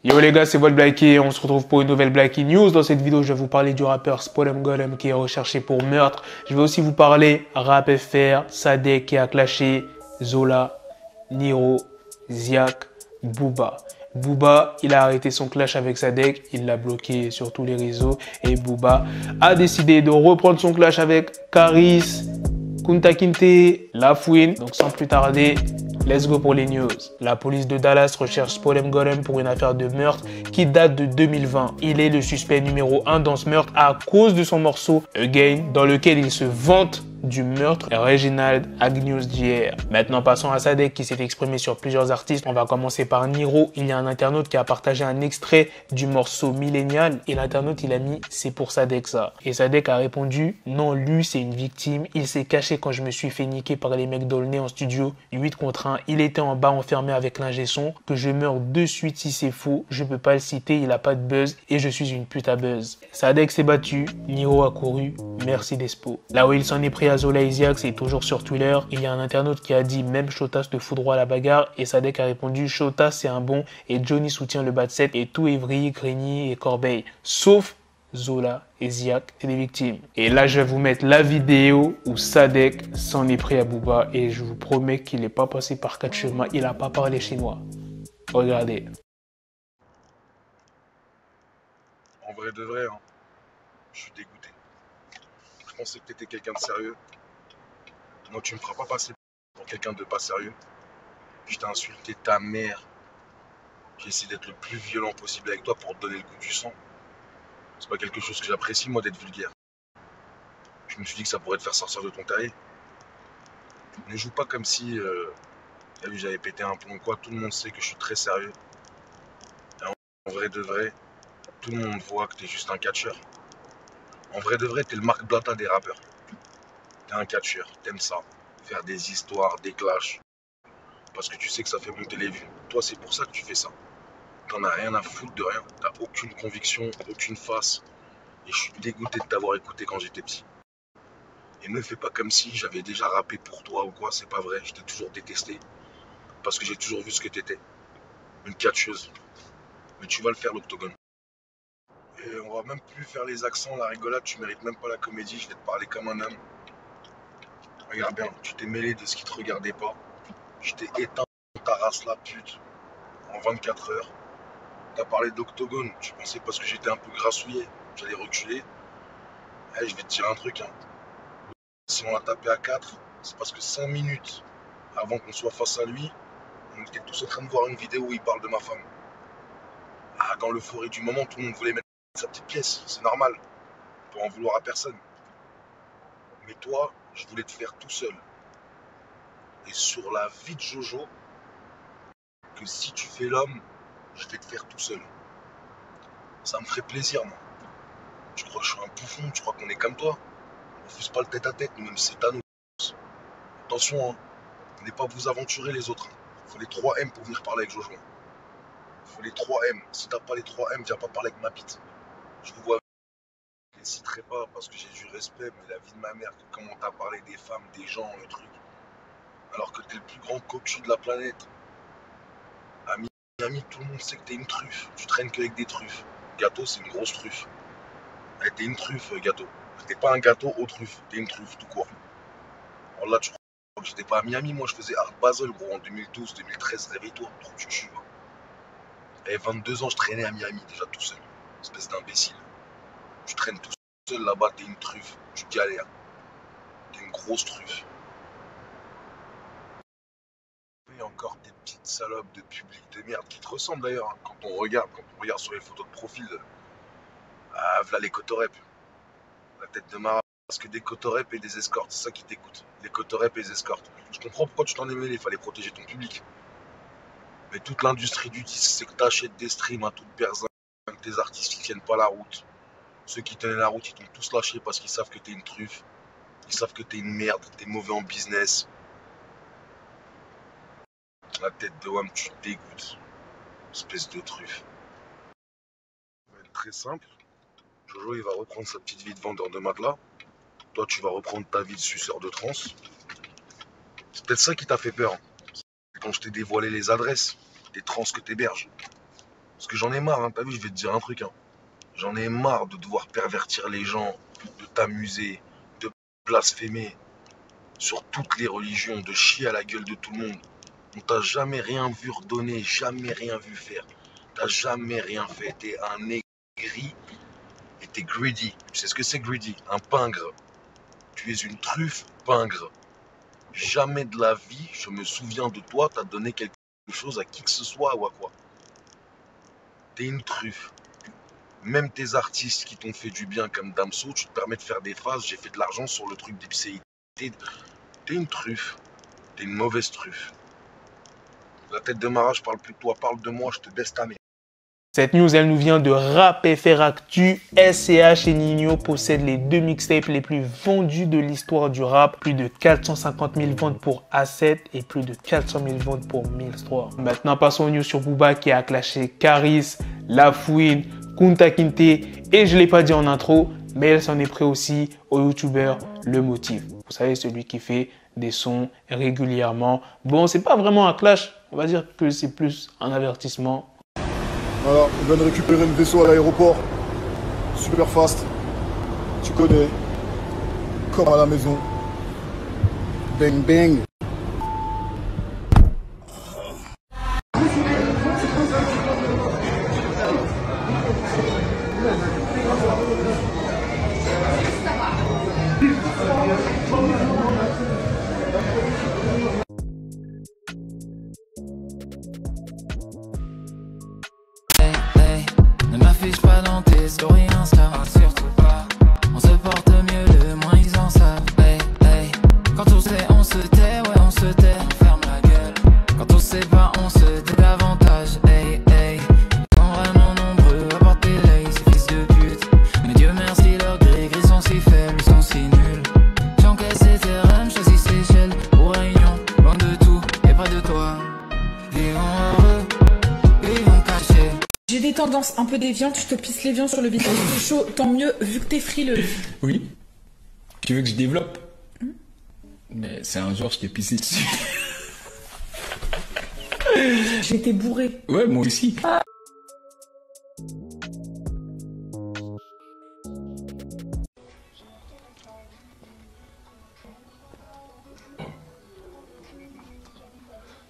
Yo les gars, c'est votre Blacky, on se retrouve pour une nouvelle Blacky News. Dans cette vidéo, je vais vous parler du rappeur Spodem Golem qui est recherché pour meurtre. Je vais aussi vous parler Rap FR, Sadek qui a clashé, Zola, Niro, Ziak, Booba. Booba, il a arrêté son clash avec Sadek, il l'a bloqué sur tous les réseaux et Booba a décidé de reprendre son clash avec Karis, Kunta Kinte, La Fouine. Donc sans plus tarder, let's go pour les news. La police de Dallas recherche Spodem Golem pour une affaire de meurtre qui date de 2020. Il est le suspect numéro 1 dans ce meurtre à cause de son morceau Again, dans lequel il se vante du meurtre Reginald Agnews Jr. Maintenant, passons à Sadek qui s'est exprimé sur plusieurs artistes. On va commencer par Niro. Il y a un internaute qui a partagé un extrait du morceau Millennial et l'internaute il a mis c'est pour Sadek ça. Et Sadek a répondu non, lui c'est une victime. Il s'est caché quand je me suis fait niquer par les mecs d'Aulnay en studio 8 contre 1. Il était en bas enfermé avec l'ingé son. Que je meure de suite si c'est faux. Je peux pas le citer, il a pas de buzz et je suis une pute à buzz. Sadek s'est battu, Niro a couru. Merci Despo. Là où il s'en est pris à Zola et Ziak, c'est toujours sur Twitter. Il y a un internaute qui a dit même Shota se fout droit à la bagarre et Sadek a répondu Shota c'est un bon et Johnny soutient le bas de 7 et tout Evry, Grigny et Corbeil. Sauf Zola et Ziak, c'est des victimes. Et là je vais vous mettre la vidéo où Sadek s'en est pris à Booba et je vous promets qu'il n'est pas passé par 4 chemins, il n'a pas parlé chinois. Regardez. En vrai de vrai, hein, je suis dégoûté. Je pensais que tu étais quelqu'un de sérieux. Moi, tu me feras pas passer pour quelqu'un de pas sérieux. Je t'ai insulté ta mère. J'ai essayé d'être le plus violent possible avec toi pour te donner le goût du sang. C'est pas quelque chose que j'apprécie, moi, d'être vulgaire. Je me suis dit que ça pourrait te faire sortir de ton terrier. Ne joue pas comme si t'as vu, j'avais pété un plomb ou quoi. Tout le monde sait que je suis très sérieux. Et en vrai de vrai, tout le monde voit que t'es juste un catcheur. En vrai de vrai, t'es le Marc Blatta des rappeurs. T'es un catcheur, t'aimes ça. Faire des histoires, des clashs. Parce que tu sais que ça fait monter les vues. Toi, c'est pour ça que tu fais ça. T'en as rien à foutre de rien. T'as aucune conviction, aucune face. Et je suis dégoûté de t'avoir écouté quand j'étais petit. Et ne fais pas comme si j'avais déjà rappé pour toi ou quoi. C'est pas vrai. Je t'ai toujours détesté. Parce que j'ai toujours vu ce que t'étais. Une catcheuse. Mais tu vas le faire, l'octogone. Et on va même plus faire les accents, la rigolade. Tu mérites même pas la comédie. Je vais te parler comme un homme. Regarde bien. Tu t'es mêlé de ce qui te regardait pas. Je t'ai éteint ta race la pute en 24 heures. T'as parlé d'octogone, tu pensais parce que j'étais un peu grassouillé, j'allais reculer. Eh, je vais te dire un truc, hein. Si on l'a tapé à 4, c'est parce que 5 minutes avant qu'on soit face à lui, on était tous en train de voir une vidéo où il parle de ma femme. Ah, dans l'euphorie du moment, tout le monde voulait mettre sa petite pièce, c'est normal. On peut en vouloir à personne. Mais toi, je voulais te faire tout seul. Et sur la vie de Jojo, que si tu fais l'homme, je vais te faire tout seul. Ça me ferait plaisir, moi. Tu crois que je suis un bouffon? Tu crois qu'on est comme toi? On refuse pas le tête à tête, même si c'est à nous. Attention, hein. N'allez pas vous aventurer les autres. Il faut les 3 M pour venir parler avec Jojo. Il faut les 3 M. Si t'as pas les 3 M, viens pas parler avec ma bite. Je vous vois. Je ne les citerai pas parce que j'ai du respect, mais la vie de ma mère, comment t'as parlé des femmes, des gens, le truc. Alors que t'es le plus grand cocu de la planète. À Miami, tout le monde sait que t'es une truffe. Tu traînes qu'avec des truffes. Gâteau, c'est une grosse truffe. Eh, t'es une truffe, gâteau. T'es pas un gâteau aux truffes, t'es une truffe tout court. Alors là, tu crois que j'étais pas à Miami, moi je faisais Art Basel, gros, en 2012, 2013, réveille-toi, trop tu tues. Et 22 ans, je traînais à Miami, déjà tout seul. Espèce d'imbécile. Tu traînes tout seul là-bas, t'es une truffe, tu galères. T'es une grosse truffe. Et encore des petites salopes de public de merde qui te ressemblent d'ailleurs, hein. Quand on regarde sur les photos de profil, ah, voilà les cotorep. La tête de Mara. Parce que des cotorep et des escortes, c'est ça qui t'écoute. Les cotorep et les escortes. Je comprends pourquoi tu t'en es mêlé, il fallait protéger ton public. Mais toute l'industrie du disque, c'est que t'achètes des streams à toute personne, que tes artistes qui tiennent pas la route. Ceux qui tenaient la route, ils t'ont tous lâché parce qu'ils savent que t'es une truffe. Ils savent que t'es une merde, t'es mauvais en business. La tête de Wam, tu te dégoûtes. Espèce de truffe. Ça va être très simple. Jojo, il va reprendre sa petite vie de vendeur de matelas. Toi, tu vas reprendre ta vie de suceur de trans. C'est peut-être ça qui t'a fait peur. Quand je t'ai dévoilé les adresses des trans que t'héberges. Parce que j'en ai marre, hein, t'as vu, je vais te dire un truc. Hein. J'en ai marre de devoir pervertir les gens, de t'amuser, de blasphémer sur toutes les religions, de chier à la gueule de tout le monde. On t'a jamais rien vu redonner, jamais rien vu faire. T'as jamais rien fait. T'es un aigri et t'es greedy. Tu sais ce que c'est greedy? Un pingre. Tu es une truffe pingre. Jamais de la vie, je me souviens de toi, t'as donné quelque chose à qui que ce soit ou à quoi. T'es une truffe. Même tes artistes qui t'ont fait du bien comme Damso, tu te permets de faire des phrases, j'ai fait de l'argent sur le truc d'Ipséité. T'es une truffe. T'es une mauvaise truffe. La tête de Mara, je parle plus de toi, parle de moi, je te baisse ta mère. Cette news, elle nous vient de Rap FR Actu. SCH et Ninho possèdent les 2 mixtapes les plus vendus de l'histoire du rap. Plus de 450 000 ventes pour A7 et plus de 400 000 ventes pour Millstor. Maintenant, passons aux news sur Booba qui a clashé Caris, La Fouine, Kunta Kinte et je ne l'ai pas dit en intro, mais elle s'en est pris aussi au youtubeur Le Motif. Vous savez, celui qui fait des sons régulièrement. Bon, c'est pas vraiment un clash, on va dire que c'est plus un avertissement. Voilà, on vient de récupérer le vaisseau à l'aéroport. Super fast. Tu connais. Comme à la maison. Bang bang. Ne m'affiche pas dans tes stories Insta, surtout pas. On se porte mieux, le moins ils en savent. Hey, hey. Quand on sait, on se tait, ouais, on se tait, on ferme la gueule. Quand on sait pas, on se tait davantage. Hey, hey. Ils sont vraiment nombreux à porter l'œil, ces fils de pute. Mais Dieu merci, leurs gris sont si faibles, ils sont si nuls. J'encaisse ces terrains, choisis Seychelles pour réunion, loin de tout et près de toi. Vivons heureux, vivons cachés. J'ai des tendances un peu déviantes, je te pisse les viandes sur le visage. C'est chaud, tant mieux, vu que t'es frileux. Oui. Tu veux que je développe? Mais c'est un jour, je t'ai pissé dessus. J'étais bourré. Ouais, moi aussi.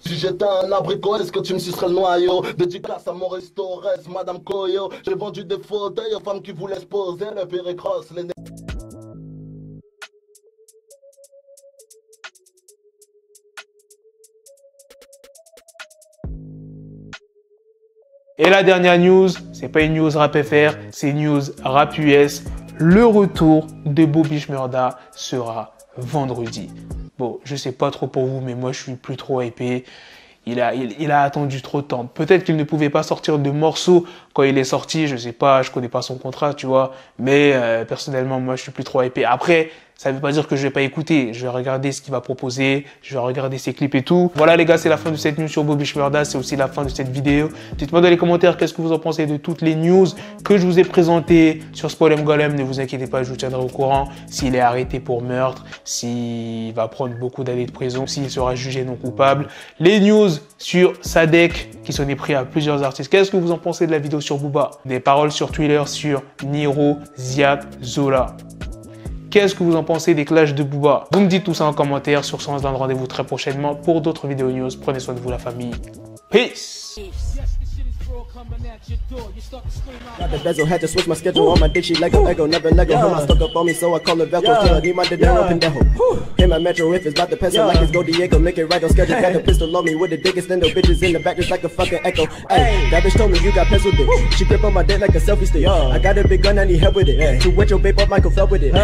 Si j'étais un abricot, est-ce que tu me sucerais le noyau? Dédicace à mon restaurant, Madame Koyo. J'ai vendu des fauteuils aux femmes qui voulaient se poser, le péricross, les... Et la dernière news, c'est pas une news Rap FR, c'est une news Rap US. Le retour de Bobby Shmurda sera vendredi. Bon, je sais pas trop pour vous, mais moi je suis plus trop hypé. Il a attendu trop de temps. Peut-être qu'il ne pouvait pas sortir de morceaux quand il est sorti. Je sais pas, je connais pas son contrat, tu vois. Mais personnellement, moi je suis plus trop hypé. Après, ça veut pas dire que je vais pas écouter. Je vais regarder ce qu'il va proposer. Je vais regarder ses clips et tout. Voilà les gars, c'est la fin de cette news sur Bobby Shmurda. C'est aussi la fin de cette vidéo. Dites-moi dans les commentaires qu'est-ce que vous en pensez de toutes les news que je vous ai présentées sur Spolem Golem. Ne vous inquiétez pas, je vous tiendrai au courant. S'il est arrêté pour meurtre, s'il va prendre beaucoup d'années de prison, s'il sera jugé non coupable. Les news sur Sadek qui s'en est pris à plusieurs artistes. Qu'est-ce que vous en pensez de la vidéo sur Booba? Des paroles sur Twitter sur Niro, Ziak, Zola. Qu'est-ce que vous en pensez des clashs de Booba? Vous me dites tout ça en commentaire. Sur ce, on se donne rendez-vous très prochainement pour d'autres vidéos news. Prenez soin de vous, la famille. Peace! Got the bezel, had to switch my schedule on my dick, she Lego, Lego, never Lego. Him, I stuck up on me, so I call it Velcro. Killer, need my dinero, pendejo. Him, my metro, if it's about the pencil, like it's Go Diego, make it right on schedule. Got the pistol on me with the biggest endo, bitches in the back, just like a fucking echo. Hey, that bitch told me you got pencil dick. She grip on my dick like a selfie stick. I got a big gun, I need help with it. To wet your babe up, Michael fell with it.